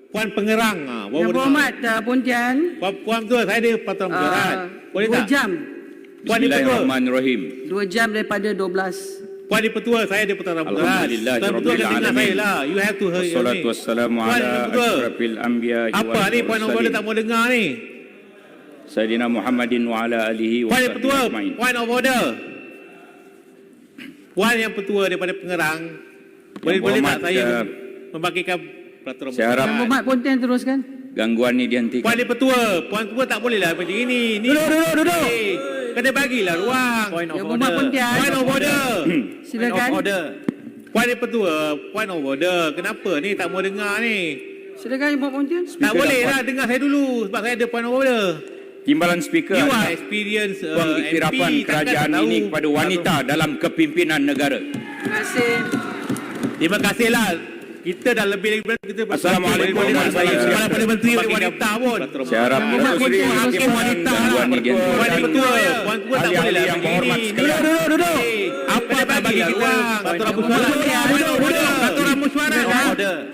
Puan Pengerang. Yang Berhormat Pontian. Puan Ketua, saya ada peraturan pengarah. Boleh 2 tak? jam. Puan di Petua. Bismillahirrahmanirrahim. 2 jam daripada 12. Puan di Petua, saya ada peraturan pengarah. Alhamdulillah, Tuan Petua Rabbil kena dengar Alamin. saya lah. You have to hear Wassalatu wassalamu Puan ala di Petua. asyrafil anbiya Apa ni Puan of Order tak mau dengar ni? Sayyidina Muhammadin wa ala alihi wa Puan yang sahbihi Petua, ajma'in. Puan of Order. Puan yang Petua daripada Pengerang. Boleh tak Berhormat, saya membagikan peraturan saya harap Yang Berhormat Pontian teruskan. gangguan ni dihentikan. Puan di Petua. Puan Ketua tak boleh lah macam ini. Duduk. Kena bagilah ruang. Yang Berhormat Pontian. Point of order. Silakan. Puan di Petua. Point of order. Kenapa ni tak mau dengar ni? Silakan Yang Berhormat Pontian. Tak boleh lah dengar saya dulu. Sebab saya ada point of order. Timbalan speaker You adalah are experienced pengiktirafan MP, kerajaan takkan tak ini tahu. kepada wanita dalam kepimpinan negara. Terima kasih. Terima kasihlah. Kita dah lebih kita Assalamualaikum warahmatullahi wabarakatuh. Kepala Perdana Menteri oleh wanita pun. Saya harap Yang Datuk Seri Berhormat Hakim Timbalan wanita gangguan ni dihentikan. Puan di Petua. Puan Ketua tak boleh lah Ahli-ahli yang begini. berhormat sekalian. Duduk. Apa tak bagi kita? Peraturan mesyuarat. Peraturan mesyuarat.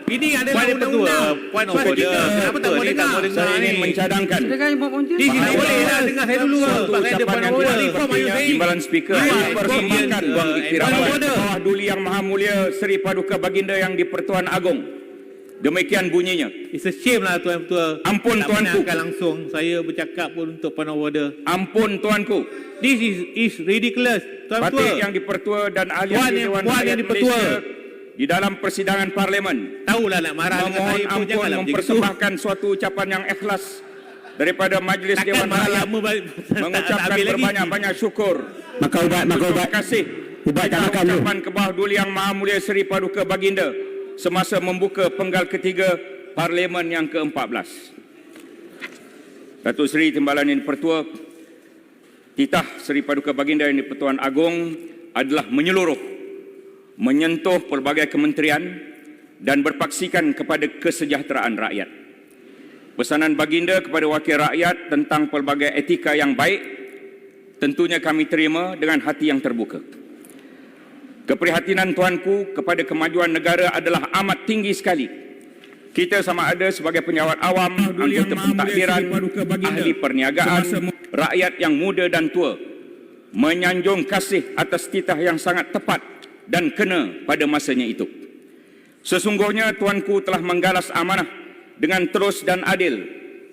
Ini adalah undang-undang. Puan of order. Kenapa tak boleh dengar? Saya ingin mencadangkan Silakan Yang Berhormat Pontian. Di sini boleh lah dengar saya dulu. suatu Sebab saya ada ucapan point yang of order. tidak Reform are you sepertinya saying? Timbalan speaker You are mempersembahkan experienced, wang iktirafan point of order. bawah Duli Yang Maha Mulia Seri Paduka Baginda Yang di-Pertuan Agong. Demikian bunyinya. It's a shame lah Tuan Ketua. Ampun, tak Tuanku. menangkan langsung. Saya bercakap pun untuk point of order. Ampun tuanku. This is ridiculous. Tuan Batik Ketua. yang di-Pertua dan ahli Puan Dewan yang Rakyat di-Pertua. Malaysia di dalam persidangan parlimen Tahulah nak marah dengan memohon saya pun. ampun Janganlah macam itu. mempersembahkan suatu ucapan yang ikhlas daripada Majlis Takkan Dewan marah Rakyat, lama mengucapkan habis lagi. berbanyak-banyak syukur. Maka ubat Terima kasih. Ubat tak makan dulu. Ucapan ke bawah Duli Yang Maha Mulia Seri Paduka Baginda semasa membuka penggal ketiga Parlimen yang ke-14. Datuk Seri Timbalan Yang di-Pertua, titah Seri Paduka Baginda Yang di-Pertuan Agong adalah menyeluruh, menyentuh pelbagai kementerian dan berpaksikan kepada kesejahteraan rakyat. Pesanan Baginda kepada wakil rakyat tentang pelbagai etika yang baik tentunya kami terima dengan hati yang terbuka. Keprihatinan tuanku kepada kemajuan negara adalah amat tinggi sekali. Kita sama ada sebagai penyawat awam, anggota pentadbiran, ahli perniagaan, rakyat yang muda dan tua, menyanjung kasih atas titah yang sangat tepat dan kena pada masanya itu. Sesungguhnya tuanku telah menggalas amanah dengan terus dan adil,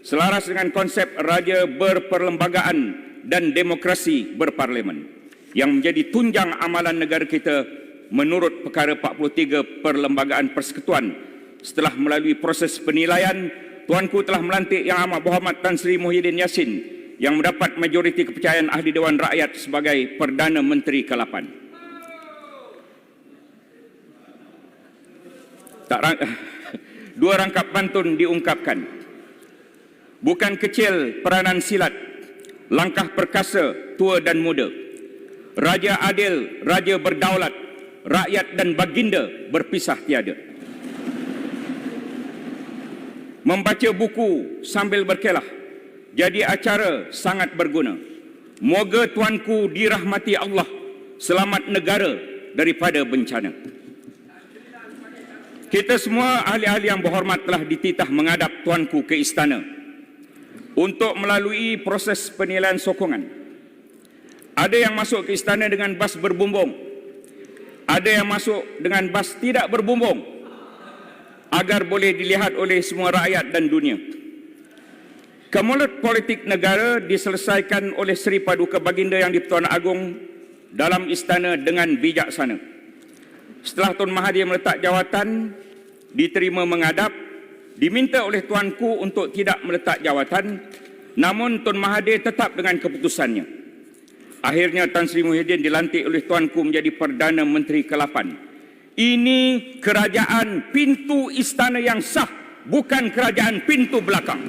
selaras dengan konsep raja berperlembagaan dan demokrasi berparlimen, yang menjadi tunjang amalan negara kita menurut perkara 43 Perlembagaan Persekutuan. Setelah melalui proses penilaian, tuanku telah melantik Yang Amat Berhormat Tan Sri Muhyiddin Yassin yang mendapat majoriti kepercayaan Ahli Dewan Rakyat sebagai Perdana Menteri ke-8. Dua rangkap pantun diungkapkan. Bukan kecil peranan silat, langkah perkasa tua dan muda. Raja adil, raja berdaulat, rakyat dan baginda berpisah tiada. Membaca buku sambil berkelah jadi acara sangat berguna. Moga tuanku dirahmati Allah, selamat negara daripada bencana. Kita semua ahli-ahli yang berhormat telah dititah menghadap tuanku ke istana untuk melalui proses penilaian sokongan. Ada yang masuk ke istana dengan bas berbumbung, ada yang masuk dengan bas tidak berbumbung, agar boleh dilihat oleh semua rakyat dan dunia. Kemulut politik negara diselesaikan oleh Seri Paduka Baginda Yang di-Pertuan Agong dalam istana dengan bijaksana. Setelah Tun Mahathir meletak jawatan, diterima menghadap, diminta oleh tuanku untuk tidak meletak jawatan, namun Tun Mahathir tetap dengan keputusannya. Akhirnya Tan Sri Muhyiddin dilantik oleh tuanku menjadi Perdana Menteri ke-8. Ini kerajaan pintu istana yang sah, bukan kerajaan pintu belakang.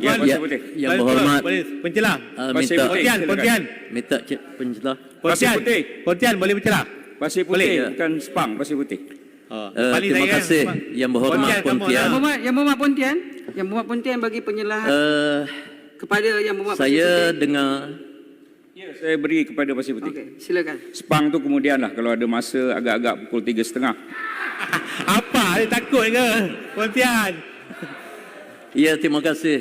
Ya, Pasir Putih. Yang berhormat Pencelah. Pasir minta Putih, silakan. Pontian. minta pencelah. Pasir Putih. Pontian boleh bercelah. Pasir Boleh, Putih, ya. bukan Sepang, Pasir Putih. Paling Terima saya kasih kan, Yang Berhormat Pontian, kamu Pontian. Yang Berhormat Pontian. Yang Berhormat Pontian bagi penyerahan kepada Yang Berhormat Saya Pontian. dengar Ya, saya beri kepada Pasir Putih. Okey, silakan. Sepang tu kemudian lah, kalau ada masa agak-agak pukul 3.30. Apa Ada takut ke Pontian? Ya, terima kasih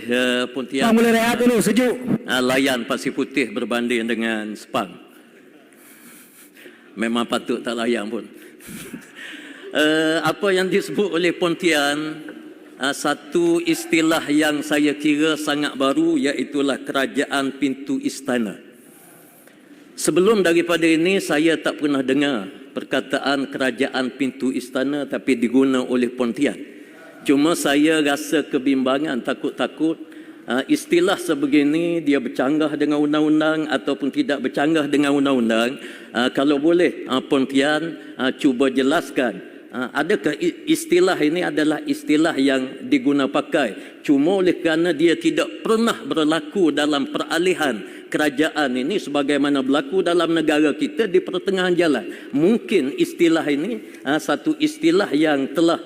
Pontian. Bang boleh rehat dulu, sejuk. Layan Pasir Putih berbanding dengan Sepang. Memang patut tak layan pun. Apa yang disebut oleh Pontian, satu istilah yang saya kira sangat baru, iaitulah kerajaan pintu istana. Sebelum daripada ini saya tak pernah dengar perkataan kerajaan pintu istana tapi diguna oleh Pontian. Cuma saya rasa kebimbangan, takut-takut istilah sebegini dia bercanggah dengan undang-undang ataupun tidak bercanggah dengan undang-undang. Kalau boleh Pontian cuba jelaskan, adakah istilah ini adalah istilah yang diguna pakai cuma oleh kerana dia tidak pernah berlaku dalam peralihan kerajaan ini sebagaimana berlaku dalam negara kita di pertengahan jalan. Mungkin istilah ini satu istilah yang telah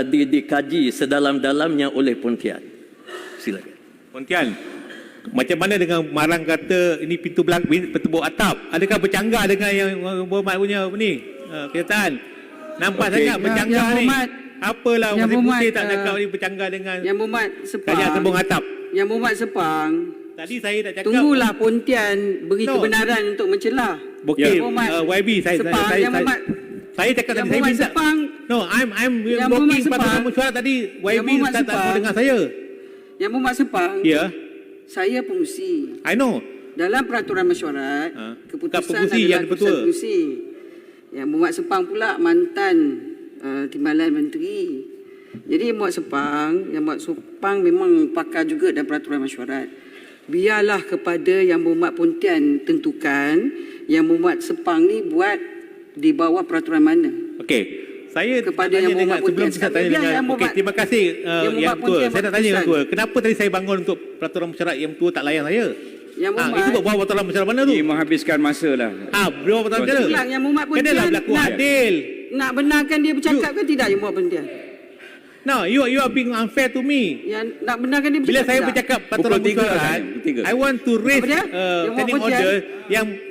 dikaji sedalam-dalamnya oleh Pontian. Silakan. Pontian, macam mana dengan Marang kata ini pintu belakang, pintu bawah atap? Adakah bercanggah dengan yang Berhormat punya ni kenyataan? Nampak sangat bercanggah ni. Apalah Pasir Putih tak cakap ni bercanggah dengan Yang Berhormat Sepang. kerajaan tembung atap. Yang Berhormat Sepang. Tadi saya dah cakap. Tunggulah Pontian beri kebenaran untuk mencelah. Okey, Yang YB saya cakap tadi saya minta. Sepang. No, I'm Yang blocking Berhormat Patut Sepang. Mesyuarat tadi. YB Berhormat tak mau Sepang. dengar saya. Yang Berhormat Sepang. Ya, Saya pengurusi. I know. Dalam peraturan mesyuarat, bukan keputusan pengurusi adalah yang keputusan bertua. pengurusi. Yang Berhormat Sepang pula mantan Timbalan Menteri. Jadi Yang Berhormat Sepang memang pakar juga dalam peraturan mesyuarat. Biarlah kepada Yang Berhormat Pontian tentukan Yang Berhormat Sepang ni buat di bawah peraturan mana. Okey. Saya Kepada nak tanya Yang dengan Berhormat sebelum Pontian saya tanya sekarang. dengan okey, terima kasih Yang Yang Berhormat Tua. Pontian Saya nak tanya Yang Tua. Kenapa tadi saya bangun untuk peraturan mesyuarat Yang Tua tak layan saya? Yang Berhormat Itu bawah peraturan mesyuarat mana tu? Ini menghabiskan masa lah. Bawah peraturan mesyuarat. Ulang Yang Berhormat Pontian. Kenalah berlaku adil. Nak benarkan dia bercakap ke tidak Yang Berhormat Pontian? No, you are being unfair to me. Yang nak benarkan dia Bila bercakap saya tidak? bercakap peraturan Pukul 3 mesyuarat, kan? Pukul 3. I want to raise Apa dia? Yang standing Berhormat order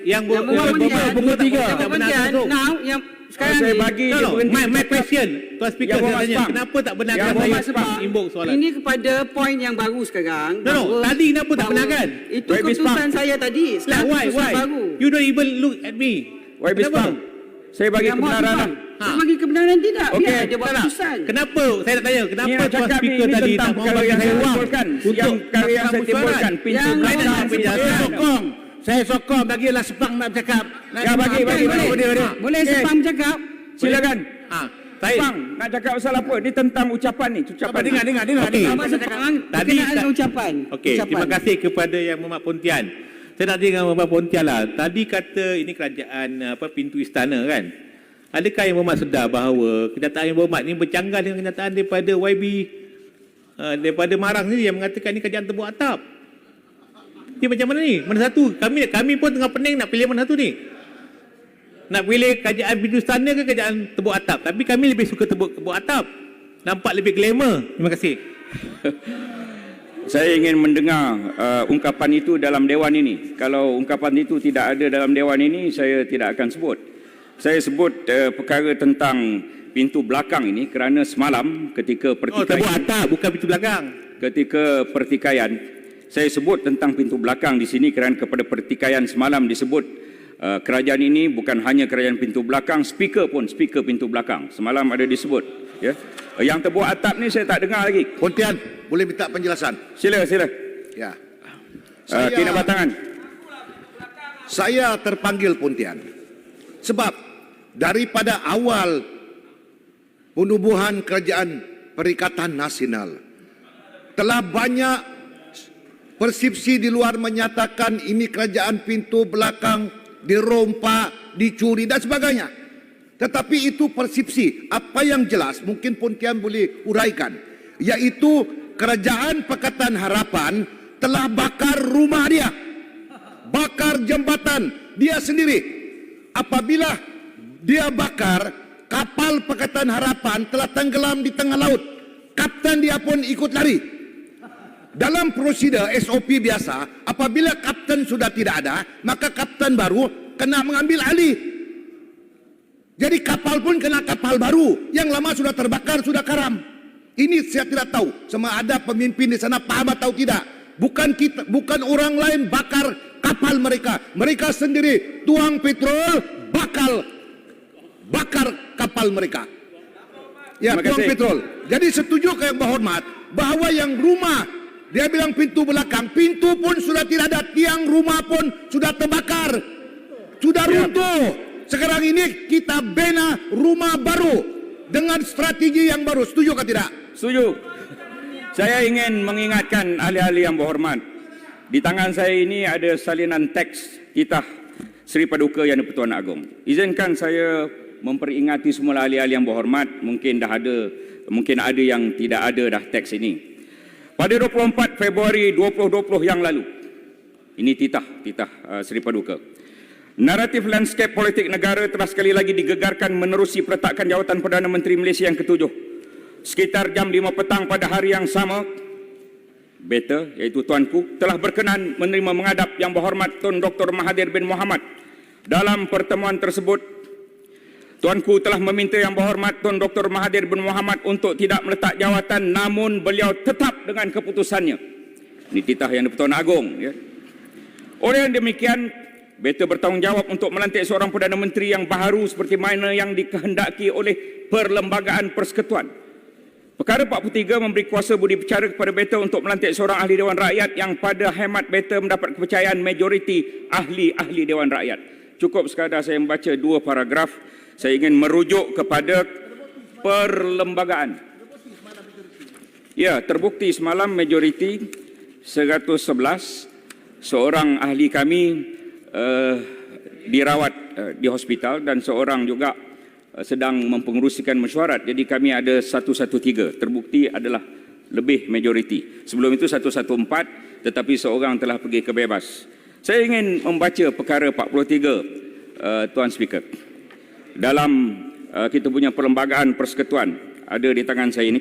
yang Berhormat Pontian. pukul 3 Yang tak benar Pontian, tu. now yang sekarang Saya ni bagi No, dia berhenti my bercakap. question Tuan Speaker Yang saya Berhormat tanya Sepang. kenapa tak benarkan Yang saya Berhormat Sepang. imbok soalan. Ini kepada poin yang baru sekarang. No, bahawa- tadi kenapa tak bahawa benarkan? Itu YB keputusan Sepang. saya tadi. Lah, Sekarang why? keputusan Why? baru. You don't even look at me. YB Kenapa? Sepang. Saya bagi Yang Berhormat kebenaran lah. Sepang. Dia bagi kebenaran tidak. Okey, Biar dia buat Tak, keputusan. kenapa saya nak tanya kenapa Yang Tuan cakap Speaker ini tadi tentang tak mau perkara bagi yang saya saya wang timbulkan. untuk Yang perkara yang saya timbulkan. Pintu Yang belakang Berhormat penjelasan. Saya sokong bagilah Sepang nak bercakap. Ya, bagi. Boleh Sepang bercakap. Silakan. Saya Bang, nak cakap pasal apa? Ini tentang ucapan ni. Ucapan ni. Dengar. Okey. Abang Sepang Tadi berkenaan dengan ucapan. Okey, terima kasih kepada Yang Berhormat Pontian. Saya nak tanya dengan Berhormat Pontian lah. Tadi kata ini kerajaan pintu istana kan? Adakah Yang Berhormat sedar bahawa kenyataan Yang Berhormat ni bercanggah dengan kenyataan daripada YB daripada Marang ni yang mengatakan ini kerajaan tembok atap? Dia macam mana ni? Mana satu? Kami pun tengah pening nak pilih mana satu ni? Nak pilih kerajaan pintu istana ke kerajaan tembok atap? Tapi kami lebih suka tembok atap. Nampak lebih glamour. Terima kasih. Saya ingin mendengar ungkapan itu dalam dewan ini. Kalau ungkapan itu tidak ada dalam dewan ini, saya tidak akan sebut. Saya sebut perkara tentang pintu belakang ini kerana semalam ketika pertikaian. Tembok atap, bukan pintu belakang. Ketika pertikaian, saya sebut tentang pintu belakang di sini kerana kepada pertikaian semalam disebut kerajaan ini bukan hanya kerajaan pintu belakang, speaker pintu belakang. Semalam ada disebut. Ya. Yang tembok atap ni saya tak dengar lagi. Pontian, boleh minta penjelasan? Sila. Ya. Tina Batangan. Saya terpanggil Pontian sebab daripada awal penubuhan kerajaan Perikatan Nasional telah banyak persepsi di luar menyatakan ini kerajaan pintu belakang dirompak, dicuri dan sebagainya. Tetapi itu persepsi. Apa yang jelas mungkin Pontian boleh uraikan, yaitu kerajaan Pakatan Harapan telah bakar rumah dia, bakar jambatan dia sendiri. Apabila dia bakar, kapal Pakatan Harapan telah tenggelam di tengah laut. Kapten dia pun ikut lari. Dalam prosedur SOP biasa, apabila kapten sudah tidak ada, maka kapten baru kena mengambil alih. Jadi kapal pun kena kapal baru. Yang lama sudah terbakar, sudah karam. Ini saya tidak tahu sama ada pemimpin di sana paham atau tidak. Bukan kita, bukan orang lain bakar kapal mereka. Mereka sendiri tuang petrol, bakar kapal mereka. Ya, Terima tuang kasih. petrol. Jadi setuju ke yang berhormat bahwa yang rumah, dia bilang pintu belakang, pintu pun sudah tidak ada, tiang rumah pun sudah terbakar, sudah runtuh. Sekarang ini kita bina rumah baru dengan strategi yang baru. Setuju atau tidak? Setuju. Saya ingin mengingatkan ahli-ahli yang berhormat. Di tangan saya ini ada salinan teks titah Seri Paduka Yang di-Pertuan Agong. Izinkan saya memperingati semua ahli-ahli yang berhormat. Mungkin ada yang tidak ada dah teks ini. Pada 24 Februari 2020 yang lalu. Ini titah Seri Paduka. Naratif landscape politik negara telah sekali lagi digegarkan menerusi peletakan jawatan Perdana Menteri Malaysia yang ke-7. Sekitar jam 5 petang pada hari yang sama, Beta, iaitu Tuanku, telah berkenan menerima menghadap Yang Berhormat Tun Dr. Mahathir bin Mohamad. Dalam pertemuan tersebut, Tuanku telah meminta Yang Berhormat Tun Dr. Mahathir bin Mohamad untuk tidak meletak jawatan, namun beliau tetap dengan keputusannya. Ini titah Yang di-Pertuan Agong. Ya. Oleh yang demikian, Beta bertanggungjawab untuk melantik seorang Perdana Menteri yang baharu seperti mana yang dikehendaki oleh Perlembagaan Persekutuan. Perkara 43 memberi kuasa budi bicara kepada Beta untuk melantik seorang ahli Dewan Rakyat yang pada hemat Beta mendapat kepercayaan majoriti ahli-ahli Dewan Rakyat. Cukup sekadar saya membaca 2 paragraf. Saya ingin merujuk kepada perlembagaan. Ya, terbukti semalam majoriti 111 seorang ahli kami dirawat di hospital dan seorang juga sedang mempengerusikan mesyuarat. Jadi kami ada 113. Terbukti adalah lebih majoriti. Sebelum itu 114, tetapi seorang telah pergi ke bebas. Saya ingin membaca perkara 43, Tuan Speaker. Dalam kita punya perlembagaan persekutuan, ada di tangan saya ini,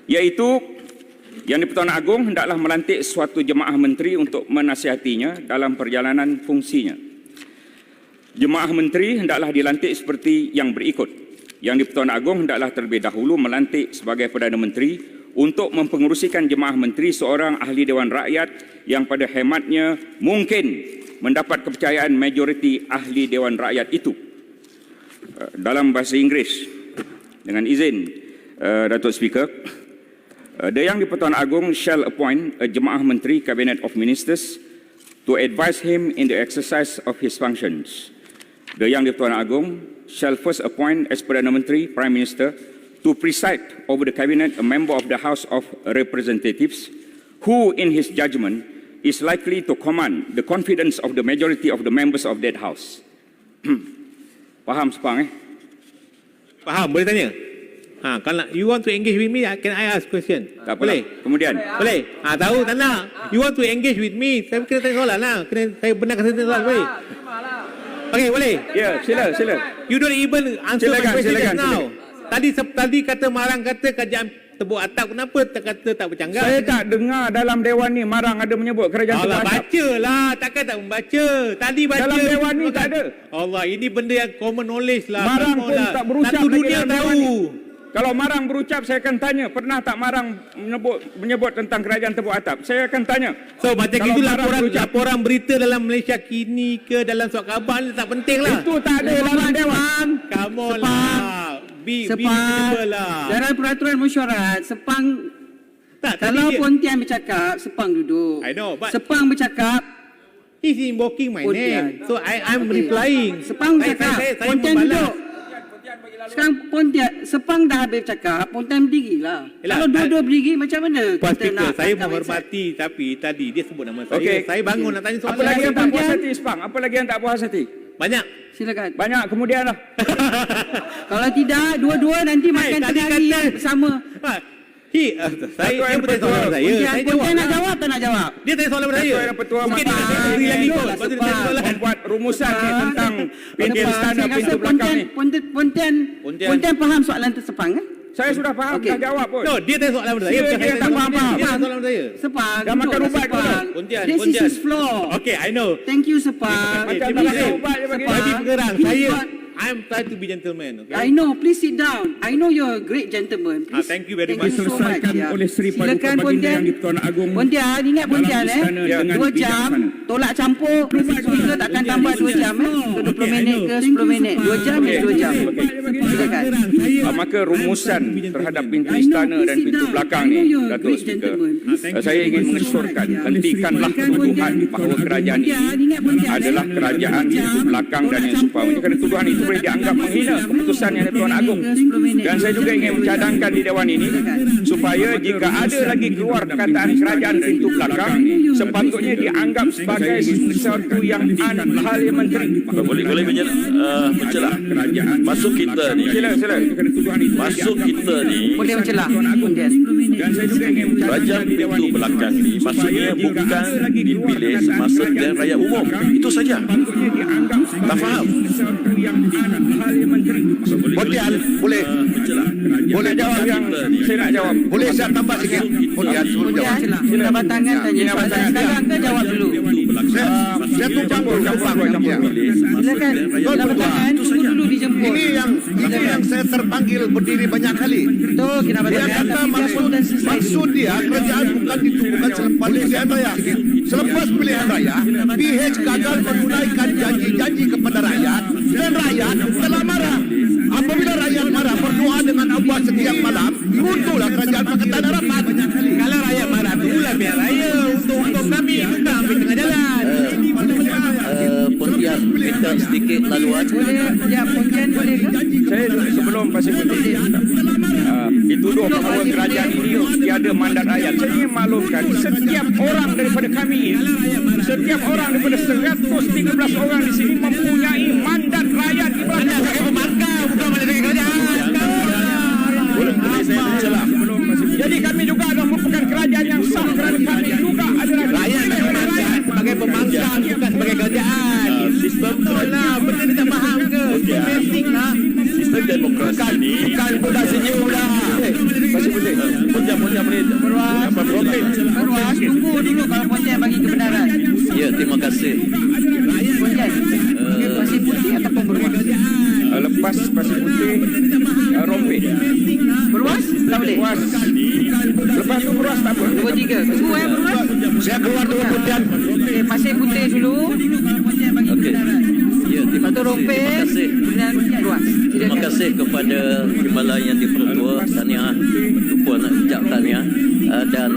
iaitu Yang di-Pertuan Agong hendaklah melantik suatu jemaah menteri untuk menasihatinya dalam perjalanan fungsinya. Jemaah menteri hendaklah dilantik seperti yang berikut. Yang di-Pertuan Agong hendaklah terlebih dahulu melantik sebagai Perdana Menteri untuk mempengerusikan jemaah menteri seorang ahli Dewan Rakyat yang pada hematnya mungkin mendapat kepercayaan majoriti ahli Dewan Rakyat itu. Dalam bahasa Inggeris, dengan izin Datuk Speaker, the Yang di-Pertuan Agong shall appoint a jemaah menteri Cabinet of Ministers to advise him in the exercise of his functions. The Yang di-Pertuan Agong shall first appoint as Perdana Menteri, Prime Minister, to preside over the Cabinet a member of the House of Representatives who, in his judgment, is likely to command the confidence of the majority of the members of that House. Faham sepang Faham, boleh tanya? Kalau you want to engage with me, can I ask question? Tak apa. Boleh? Kemudian, Boleh? Tahu tak nak? You want to engage with me, saya kena tanya soalan lah. Saya benarkan saya tanya soalan, boleh? Okey, boleh? ya, sila. You don't even answer Silakan, my question silakan, just now. Tadi kata Marang kata kerajaan tebuk atap, kenapa tak kata tak bercanggah? Saya tak dengar dalam Dewan ni Marang ada menyebut kerajaan Allah, tebuk atap. baca lah. Takkan tak membaca. Tadi baca. Dalam Dewan ni tak ada. Allah, ini benda yang common knowledge lah. Marang Come on pun lah. tak berucap Satu lagi dunia dalam Dewan tahu. ni. Kalau Marang berucap, saya akan tanya, pernah tak Marang menyebut tentang kerajaan tebuk atap? Saya akan tanya. So macam Kalau itu Marang berucap, laporan berita dalam Malaysia kini ke dalam surat khabar ni tak penting lah. itu tak ada dalam Dewan. Come on lah. Be Sepang, reasonable lah. dalam peraturan mesyuarat, Sepang, Tak, tadi kalau dia- Pontian bercakap, Sepang duduk. I know, but- Sepang bercakap, He's invoking my Pontian. name. So I'm Okey. replying. Sepang bercakap, saya Pontian membalas. duduk. Sekarang Pontian, Sepang dah habis cakap, Pontian berdirilah. Yelah, Kalau dua-dua berdiri, macam mana Puan kita Speaker, nak saya tangkap menghormati tapi tadi dia sebut nama saya. Okey. Saya bangun nak tanya soalan. Apa lagi yang tak puas Pontian. hati, Sepang? Apa lagi yang tak puas hati? Banyak. Silakan. Banyak, kemudian lah. Kalau tidak, dua-dua nanti makan tadi tengah hari kata- bersama. Saya yang bertanya soalan betul. saya. Pontian, Saya Pontian nak jawab. jawab tak nak jawab? Dia tanya soalan saya. Datuk Yang Pertua Mungkin dia Mahkamah nak beri lagi Agung. kot. Lepas tu dia tanya soalan. Membuat rumusan ni tentang pintu Sepang, istana, saya pintu rasa belakang ni. Pontian faham soalan tu Sepang kan? Saya sudah faham, Okey. dah jawab pun. No, dia tanya soalan saya. Dia bukan saya tak tanya soalan faham. dia. Dia tanya soalan saya. Sepang, Dah makan duduklah ubat dulu. Sepang. Pontian, This is Pontian. his floor. Okay, I know. Thank you Sepang. Okey, Macam terima tak kasih. makan ubat je bagi Bagi dia. pengerang, He's saya got I'm trying to be gentleman. Okay? I know, please sit down. I know you're a great gentleman. Please. Thank you very Thank much. you so much. Diselesaikan Ya. oleh Seri Paduka Silakan Baginda Pontian. Yang di-Pertuan Agong Pontian, ingat dalam Pontian istana dengan 2 jam, bijaksana. tolak campur, speaker takkan tambah 2 jam 20 minit ke 10 minit. 2 jam Okey. 2 jam. Okey. Silakan. Maka rumusan terhadap pintu istana dan pintu belakang ni, Datuk Speaker, saya ingin mengesyorkan, hentikanlah tuduhan bahawa kerajaan ini adalah kerajaan pintu belakang dan yang seumpamanya, kerana tuduhan itu boleh dianggap menghina keputusan Yang di-Pertuan Agong. Dan saya juga ingin mencadangkan di Dewan ini supaya jika ada lagi keluar perkataan kerajaan pintu belakang, sepatutnya dianggap sebagai sesuatu yang unparliamentary. Boleh mencelah. Masuk kita ni. Sila. Masuk kita ni. Boleh mencelah. Pontian. Dan saya juga ingin Kerajaan pintu belakang ni maksudnya bukan dipilih semasa pilihan raya umum. Itu saja. Tak faham. Pontian, boleh. Boleh jawab yang saya nak jawab. boleh saya tambah sikit. Pontian, sebelum jawab. Pontian, jawab tangan tanya soalan sekarang ke jawab dulu. Saya tumpang dulu. Ya. Silakan. Jawab tangan, tunggu dulu dijemput. Ini yang saya terpanggil berdiri banyak kali. Betul, kenapa Dia kata maksud dia kerajaan bukan ditubuhkan selepas pilihan raya. Selepas pilihan raya, PH gagal menunaikan janji-janji kepada rakyat dan rakyat telah marah. Apabila rakyat marah, berdoa dengan Allah setiap malam, muncullah kerajaan Pakatan Harapan. Kalau rakyat marah, tunggulah biar raya untuk kami, bukan sampai tengah jalan. Pontian, minta sedikit laluan. Boleh, ya Pontian boleh ke? Saya sebelum Pasir Putih dituduh bahawa kerajaan ini tiada mandat rakyat. Saya ingin maklumkan setiap orang daripada kami, setiap orang daripada 113 orang di sini mempunyai mandat rakyat di belakang. Pakai pemangkau, bukan mana dengan kerajaan. Boleh saya mencelah. Jadi kami juga adalah merupakan kerajaan yang sah kerana kami juga adalah Rakyat tak kena rakyat sebagai pemangkang, bukan sebagai kerajaan. Sistem Betul lah, benda ni tak faham ke? Basic lah. sistem demokrasi ni Bukan budak senyum lah. Pasir Putih. Pontian boleh. Perwas, tunggu dulu kalau Pontian bagi kebenaran. Ya, terima kasih. Pontian, Pasir Putih ataupun Perwas? lepas Pasir Putih Rompe. Perwas? Tak boleh? Puas. Lepas tu Puas tak apa. 2, 3. Tunggu Perwas. Saya keluar dulu Pontian. Okey, Pasir Putih dulu. Pontian bagi Okey. kebenaran. Ya, terima Lepas tu kasih. Rompe, Terima kasih. kemudian Perwas. Terima kasih kepada Timbalan Yang di-Pertua, tahniah Puan ucap tahniah dan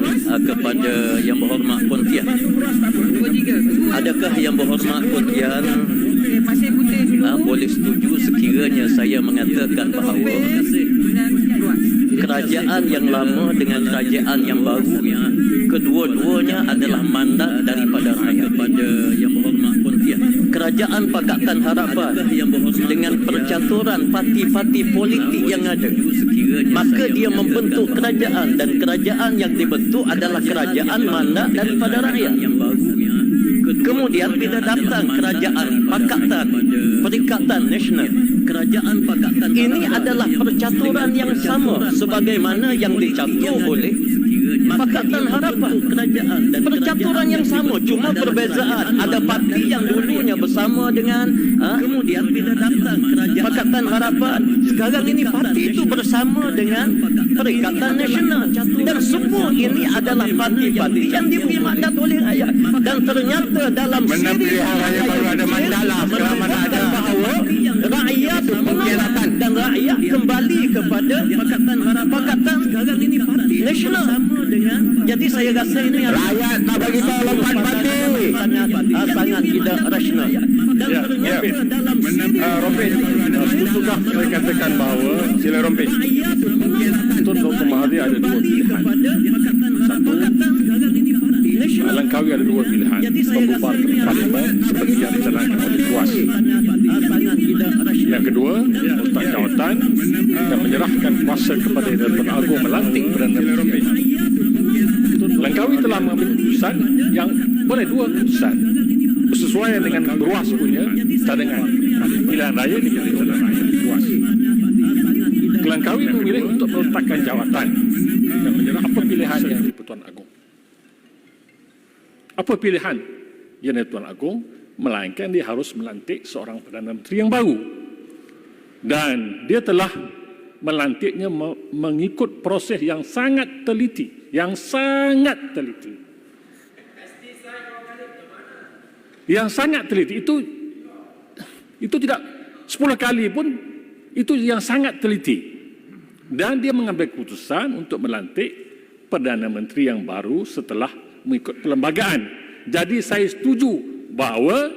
kepada Yang Berhormat Pontian. 2, 3. Tunggu Adakah Yang Berhormat Pontian Okey, Pasir Putih dulu. boleh setuju sekiranya saya mengatakan bahawa Kemudian Perwas. kerajaan yang lama dengan kerajaan yang baru kedua-duanya adalah mandat daripada rakyat. Kepada Yang Berhormat Pontian, kerajaan Pakatan Harapan dengan percaturan parti-parti politik yang ada, maka dia membentuk kerajaan dan kerajaan yang dibentuk adalah kerajaan mandat daripada rakyat. Kemudian bila datang kerajaan Pakatan Perikatan Nasional, kerajaan Pakatan ini adalah percaturan yang sama sebagaimana yang dicatur oleh Pakatan Harapan, kerajaan dan percaturan yang sama, cuma perbezaan ada parti yang dulunya bersama dengan kemudian bila datang kerajaan Pakatan Harapan, sekarang ini parti itu bersama dengan Perikatan Nasional, dan semua ini adalah parti-parti yang diberi mandat oleh rakyat. Dan ternyata dalam siri raya baru ada mandalah menunjukkan bahawa rakyat menolak dan rakyat kembali kepada Pakatan Harapan. Pakatan sekarang ini parti nasional. Jadi saya rasa ini rakyat tak bagi tahu lompat parti sangat tidak rasional. Dan ternyata dalam siri Rompe, Betulkah saya katakan bahawa sila Rompe. Tun Dr. Mahathir ada dua pilihan. Satu, Langkawi ada dua pilihan. Membubar ke parlimen seperti yang dicanangkan oleh Puas. Yang kedua, meletak jawatan dan menyerahkan kuasa kepada Yang Agung melantik Perdana Menteri. Langkawi telah mengambil keputusan yang boleh dua keputusan bersesuaian dengan Beruas punya cadangan. Pilihan raya dipilih oleh rakyat Beruas. Langkawi memilih untuk meletakkan jawatan dan menyerah apa pilihan yang di Pertuan Agong. Apa pilihan yang di Pertuan Agong, melainkan dia harus melantik seorang Perdana Menteri yang baru. Dan dia telah melantiknya mengikut proses yang sangat teliti. Yang sangat teliti. Yang sangat teliti. Itu tidak 10 kali pun, itu yang sangat teliti. Dan dia mengambil keputusan untuk melantik Perdana Menteri yang baru setelah mengikut perlembagaan. Jadi saya setuju bahawa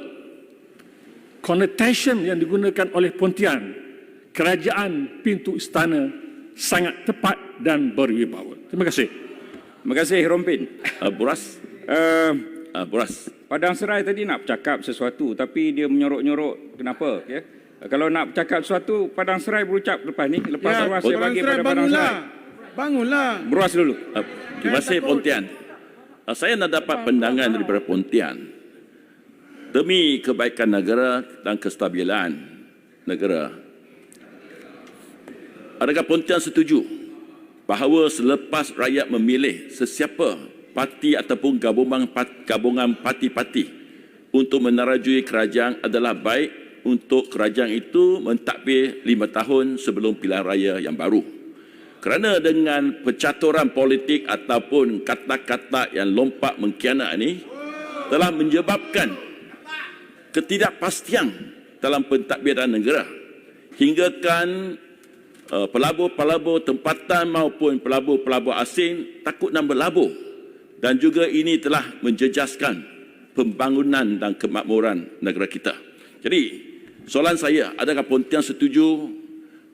connotation yang digunakan oleh Pontian, kerajaan pintu istana, sangat tepat dan berwibawa. Terima kasih. Terima kasih, Rompin. Boras. Boras. Padang Serai tadi nak bercakap sesuatu tapi dia menyorok-nyorok. Kenapa? Ya? Kalau nak bercakap sesuatu, Padang Serai berucap lepas ni. Lepas Boras saya bagi pada Padang Serai. Bangunlah. Boras dulu. Terima kasih Pontian. Saya nak dapat pandangan daripada Pontian. Demi kebaikan negara dan kestabilan negara, adakah Pontian setuju bahawa selepas rakyat memilih sesiapa parti ataupun gabungan parti-parti untuk menerajui kerajaan adalah baik untuk kerajaan itu mentadbir 5 tahun sebelum pilihan raya yang baru? Kerana dengan percaturan politik ataupun kata-kata yang lompat mengkhianat ini telah menyebabkan ketidakpastian dalam pentadbiran negara, hinggakan pelabur-pelabur tempatan maupun pelabur-pelabur asing takut nak berlabur, dan juga ini telah menjejaskan pembangunan dan kemakmuran negara kita. Jadi soalan saya, adakah Pontian setuju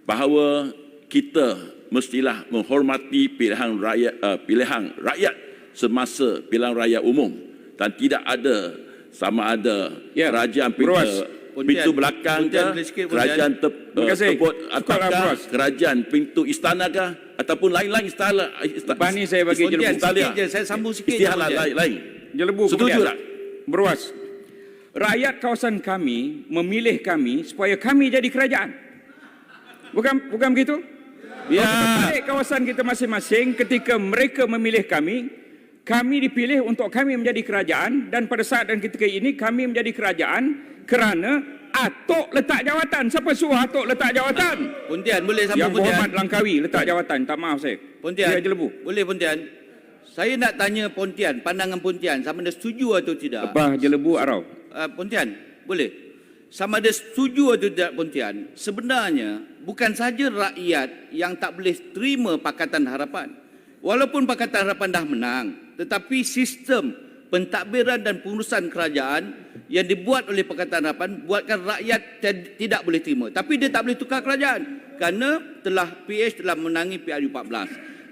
bahawa kita mestilah menghormati pilihan rakyat semasa pilihan raya umum dan tidak ada sama ada kerajaan pintu belakang ke, kerajaan tersebut ataukah kerajaan pintu istana ke, ataupun lain-lain istana. Lepas ni saya bagi jelebu. Saya sambung sikit. Istilah lain. Jelebu Setuju kemudian. tak? Beruas. Rakyat kawasan kami memilih kami supaya kami jadi kerajaan. Bukan begitu? Ya. Balik kawasan kita masing-masing, ketika mereka memilih kami dipilih untuk kami menjadi kerajaan, dan pada saat dan ketika ini kami menjadi kerajaan kerana Atok letak jawatan. Siapa suruh Atok letak jawatan? Pontian, boleh sambung Yang Pontian? Berhormat Langkawi letak jawatan. Tak maaf saya. Pontian, Dia jelebu. boleh Pontian? Saya nak tanya Pontian, pandangan Pontian, sama ada setuju atau tidak? Lepas jelebu Arau. Pontian, boleh? Sama ada setuju atau tidak Pontian? Sebenarnya bukan saja rakyat yang tak boleh terima Pakatan Harapan. Walaupun Pakatan Harapan dah menang, tetapi sistem pentadbiran dan pengurusan kerajaan yang dibuat oleh Pakatan Harapan buatkan rakyat tidak boleh terima. Tapi dia tak boleh tukar kerajaan kerana PH telah menangi PRU14.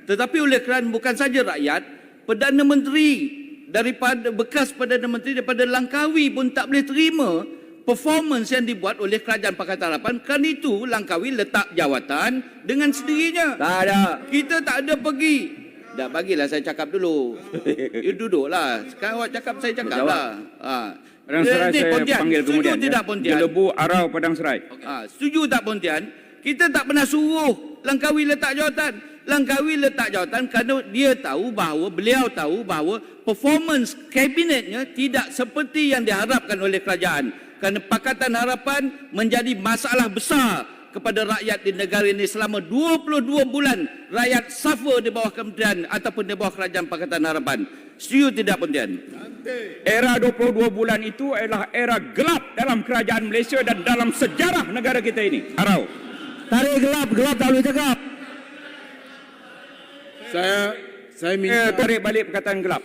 Tetapi oleh kerana bukan saja rakyat, Perdana Menteri bekas Perdana Menteri daripada Langkawi pun tak boleh terima performance yang dibuat oleh kerajaan Pakatan Harapan. Kerana itu Langkawi letak jawatan dengan sendirinya. Tak ada. Kita tak ada pergi. Dah bagilah saya cakap dulu. You duduklah. Sekarang awak cakap, saya cakap lah. Padang Serai saya panggil kemudian. Setuju tidak Pontian? Jelebu Arau Padang Serai. Setuju tak Pontian? Kita tak pernah suruh Langkawi letak jawatan. Langkawi letak jawatan kerana beliau tahu bahawa performance kabinetnya tidak seperti yang diharapkan oleh kerajaan. Kerana Pakatan Harapan menjadi masalah besar kepada rakyat di negara ini selama 22 bulan rakyat suffer di bawah kementerian ataupun di bawah kerajaan Pakatan Harapan. Setuju tidak Pontian? Era 22 bulan itu adalah era gelap dalam kerajaan Malaysia dan dalam sejarah negara kita ini. Arau. Tarik gelap tak boleh cakap. Saya minta Tarik balik perkataan gelap.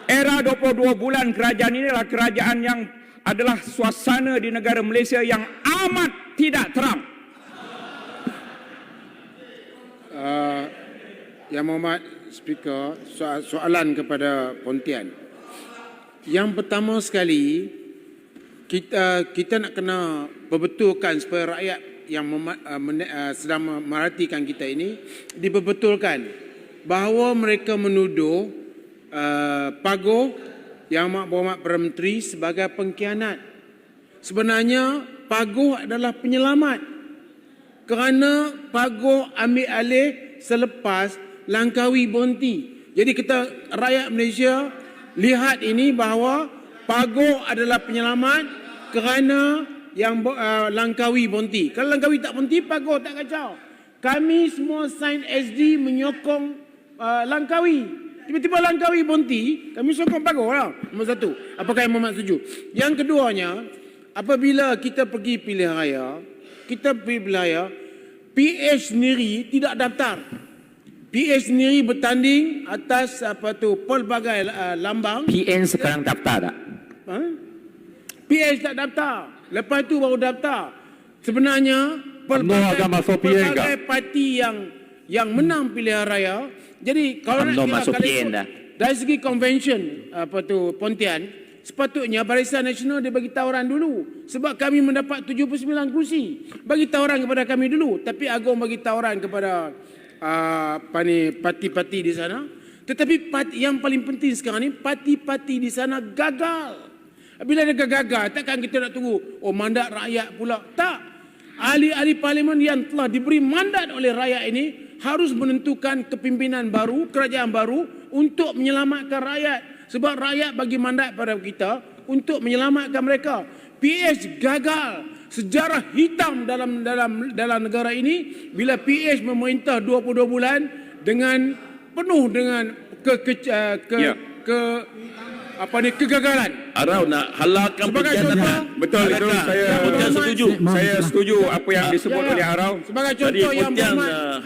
Era 22 bulan kerajaan ini adalah kerajaan yang adalah suasana di negara Malaysia yang amat tidak terang. Yang Mohd Speaker, soalan kepada Pontian. Yang pertama sekali, kita nak kena perbetulkan supaya rakyat yang sedang merhatikan kita ini diperbetulkan bahawa mereka menuduh Pago Yang Berhormat Perdana Menteri sebagai pengkhianat. Sebenarnya Pago adalah penyelamat kerana Pago ambil alih selepas Langkawi berhenti. Jadi kita rakyat Malaysia lihat ini bahawa Pago adalah penyelamat kerana yang Langkawi Bonti. Kalau Langkawi tak Bonti, Pagoh tak kacau. Kami semua sign SD menyokong Langkawi. Tiba-tiba Langkawi Bonti, kami sokong Pagoh lah. Nombor satu. Apakah yang Muhammad setuju? Yang keduanya, apabila kita pergi pilihan raya, PH sendiri tidak daftar. PH sendiri bertanding atas pelbagai lambang. PN sekarang daftar tak? PH tak daftar. Lepas itu baru daftar. Sebenarnya pelbagai parti yang menang pilihan raya. Jadi kalau nak masuk PN dah. Dari segi convention Pontian, sepatutnya Barisan Nasional dia bagi tawaran dulu. Sebab kami mendapat 79 kursi. Bagi tawaran kepada kami dulu. Tapi Agong bagi tawaran kepada parti-parti di sana. Tetapi yang paling penting sekarang ni, parti-parti di sana gagal. Bila dia gagal, takkan kita nak tunggu mandat rakyat pula. Tak. Ahli-ahli parlimen yang telah diberi mandat oleh rakyat ini harus menentukan kepimpinan baru, kerajaan baru untuk menyelamatkan rakyat. Sebab rakyat bagi mandat pada kita untuk menyelamatkan mereka. PH gagal. Sejarah hitam dalam negara ini bila PH memerintah 22 bulan dengan penuh dengan kegagalan. Arau nak halalkan pengkhianatan. Betul. Saya setuju apa yang disebut oleh Arau. Sebagai contoh yang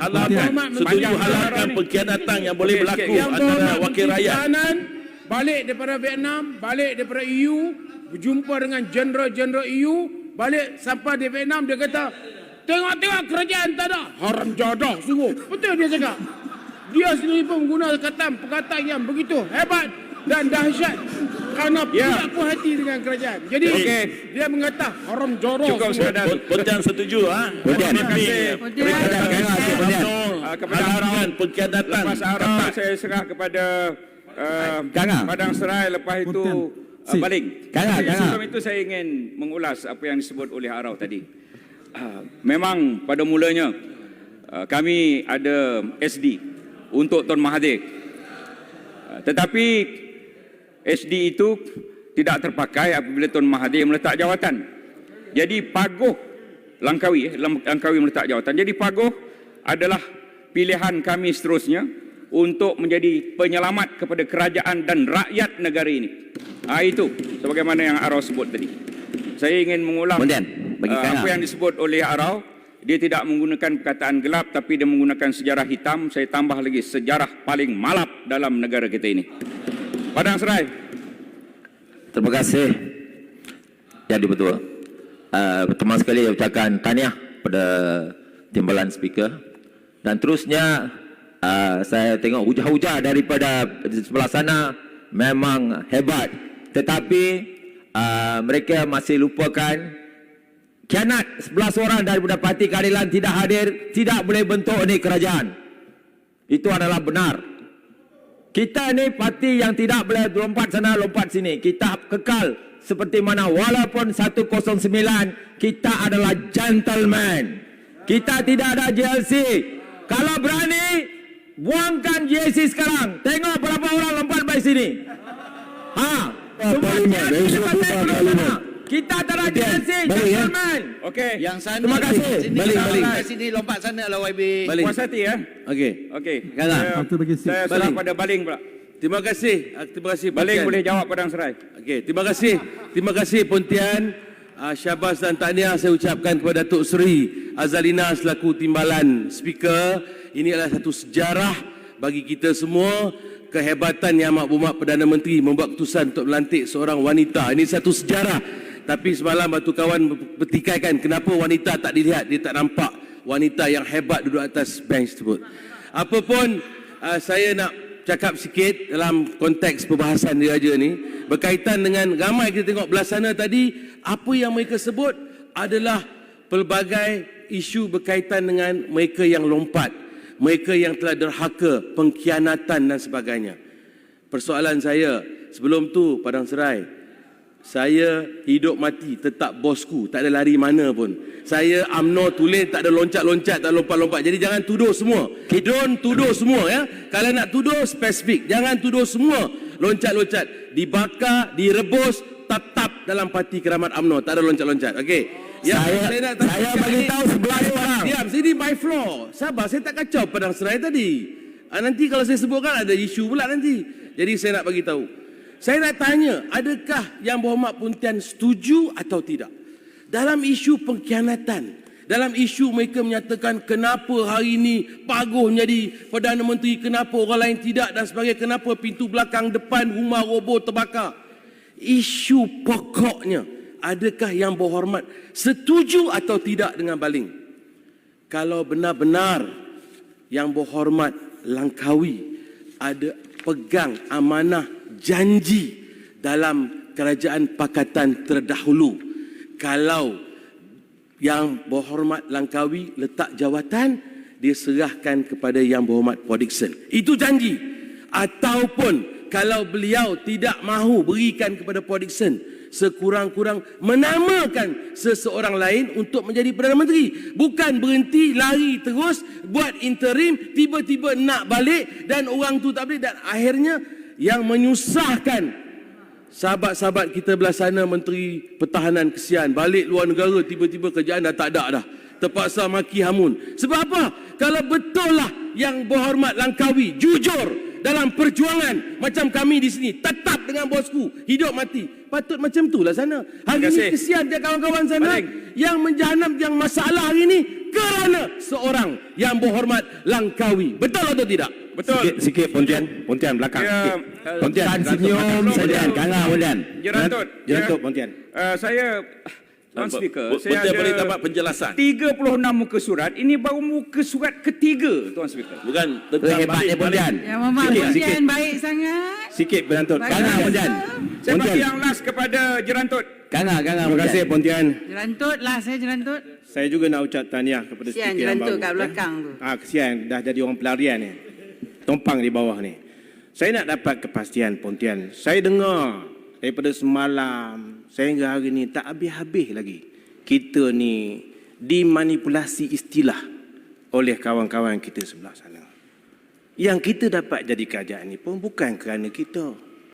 halalkan pengkhianatan yang boleh berlaku antara wakil rakyat. Balik daripada Vietnam, balik daripada EU, berjumpa dengan jeneral-jeneral EU, balik sampai di Vietnam, dia kata, tengok kerajaan tak ada. Haram jadah sungguh. Betul dia cakap. Dia sendiri pun menggunakan perkataan yang begitu hebat dan dahsyat kerana tidak puas hati dengan kerajaan. Jadi dia mengata haram jadah. Cukup sekadar. Pontian setuju Terima kasih kepada Arau. Pengkhianatan. Lepas Arau saya serah kepada Padang Serai, lepas itu Baling. Sebelum itu saya ingin mengulas apa yang disebut oleh Arau tadi. Memang pada mulanya kami ada SD untuk Tun Mahathir. Tetapi SD itu tidak terpakai apabila Tun Mahathir meletak jawatan. Jadi Pagoh Langkawi meletak jawatan. Jadi Pagoh adalah pilihan kami seterusnya untuk menjadi penyelamat kepada kerajaan dan rakyat negara ini. Itu sebagaimana yang Arau sebut tadi. Saya ingin mengulang apa yang disebut oleh Arau. Dia tidak menggunakan perkataan gelap, tapi dia menggunakan sejarah hitam. Saya tambah lagi, sejarah paling malap dalam negara kita ini. Padang Serai. Terima kasih. Jadi betul. Pertama sekali saya ucapkan tahniah pada timbalan speaker. Dan terusnya saya tengok hujah-hujah daripada sebelah sana memang hebat. Tetapi mereka masih lupakan khianat 11 orang daripada Parti Keadilan tidak hadir, tidak boleh bentuk ni kerajaan. Itu adalah benar. Kita ni parti yang tidak boleh lompat sana, lompat sini. Kita kekal seperti mana walaupun 109 kita adalah gentleman. Kita tidak ada JLC. Kalau berani buangkan JLC sekarang. Tengok berapa orang lompat dari sini. Kita tak ada JLC, gentleman. Okey. Yang sana terima kasih. Balik. Sini lompat sana lah YB. Puas hati ya. Okey. Saya serah pada Baling pula. Terima kasih. Baling boleh jawab Padang Serai. Okey, terima kasih Pontian. Syabas dan tahniah saya ucapkan kepada Datuk Seri Azalina selaku timbalan speaker. Ini adalah satu sejarah bagi kita semua. Kehebatan Yang Amat Berhormat Perdana Menteri membuat keputusan untuk melantik seorang wanita. Ini satu sejarah. Tapi semalam batu kawan bertikaikan kenapa wanita tak dilihat. Dia tak nampak wanita yang hebat duduk atas bench tersebut. Apapun saya nak cakap sikit dalam konteks perbahasan diraja ni berkaitan dengan ramai kita tengok belah sana tadi, apa yang mereka sebut adalah pelbagai isu berkaitan dengan mereka yang lompat, mereka yang telah derhaka, pengkhianatan dan sebagainya. Persoalan saya sebelum tu Padang Serai, saya hidup mati tetap bosku, tak ada lari mana pun. Saya UMNO tulis, tak ada loncat-loncat, tak lompat-lompat. Jadi jangan tuduh semua. Don't tuduh semua ya. Kalau nak tuduh spesifik, jangan tuduh semua loncat-loncat. Dibakar, direbus, tetap dalam parti Keramat UMNO, tak ada loncat-loncat. Okey. Saya bagi tahu 11 orang. Diam, sini my floor. Sabar, saya tak kacau Padang Serai tadi. Nanti kalau saya sebutkan ada isu pula nanti. Jadi saya nak bagi tahu. Saya nak tanya, adakah Yang Berhormat Pontian setuju atau tidak dalam isu pengkhianatan? Dalam isu mereka menyatakan kenapa hari ini Pak Agong menjadi Perdana Menteri, kenapa orang lain tidak dan sebagainya, kenapa pintu belakang depan rumah roboh terbakar. Isu pokoknya, adakah Yang Berhormat setuju atau tidak dengan baling? Kalau benar-benar Yang Berhormat Langkawi ada pegang amanah janji dalam kerajaan pakatan terdahulu, kalau Yang Berhormat Langkawi letak jawatan, dia serahkan kepada Yang Berhormat Paul Dickson. Itu janji. Ataupun kalau beliau tidak mahu berikan kepada Paul Dickson, sekurang-kurang menamakan seseorang lain untuk menjadi Perdana Menteri. Bukan berhenti lari terus, buat interim, tiba-tiba nak balik dan orang tu tak boleh. Dan akhirnya yang menyusahkan sahabat-sahabat kita belah sana, Menteri Pertahanan kesian, balik luar negara tiba-tiba kerjaan dah tak ada dah. Terpaksa maki hamun. Sebab apa? Kalau betul lah Yang Berhormat Langkawi jujur dalam perjuangan macam kami di sini, tetap dengan bosku, hidup mati, patut macam tu lah sana. Hari ini kesian dia kawan-kawan sana yang menjahanam, yang masalah hari ini kerana seorang Yang Berhormat Langkawi. Betul atau tidak? Betul. Sikit Pontian belakang. Ya, Pontian senyum saja. Kalah Pontian. Jerantut. Pontian. Saya Tuan Speaker, saya Pontian boleh ada dapat penjelasan. 36 muka surat. Ini baru muka surat ketiga, Tuan Speaker. Bukan tentang Hebatnya Pontian. Yang Berhormat Pontian baik sangat. Sikit Berantut. Kalah Pontian. Saya bagi yang last kepada Jerantut. Kalah Terima kasih Pontian. Jelantut lah, saya jelantut. Saya juga nak ucap tahniah kepada Kesian speaker yang jelantut baru. kat belakang tu. Kesian dah jadi orang pelarian ni. Tumpang di bawah ni. Saya nak dapat kepastian Pontian. Saya dengar daripada semalam sehingga hari ni tak habis-habis lagi kita ni dimanipulasi istilah oleh kawan-kawan kita sebelah sana. Yang kita dapat jadi kerajaan ni pun bukan kerana kita.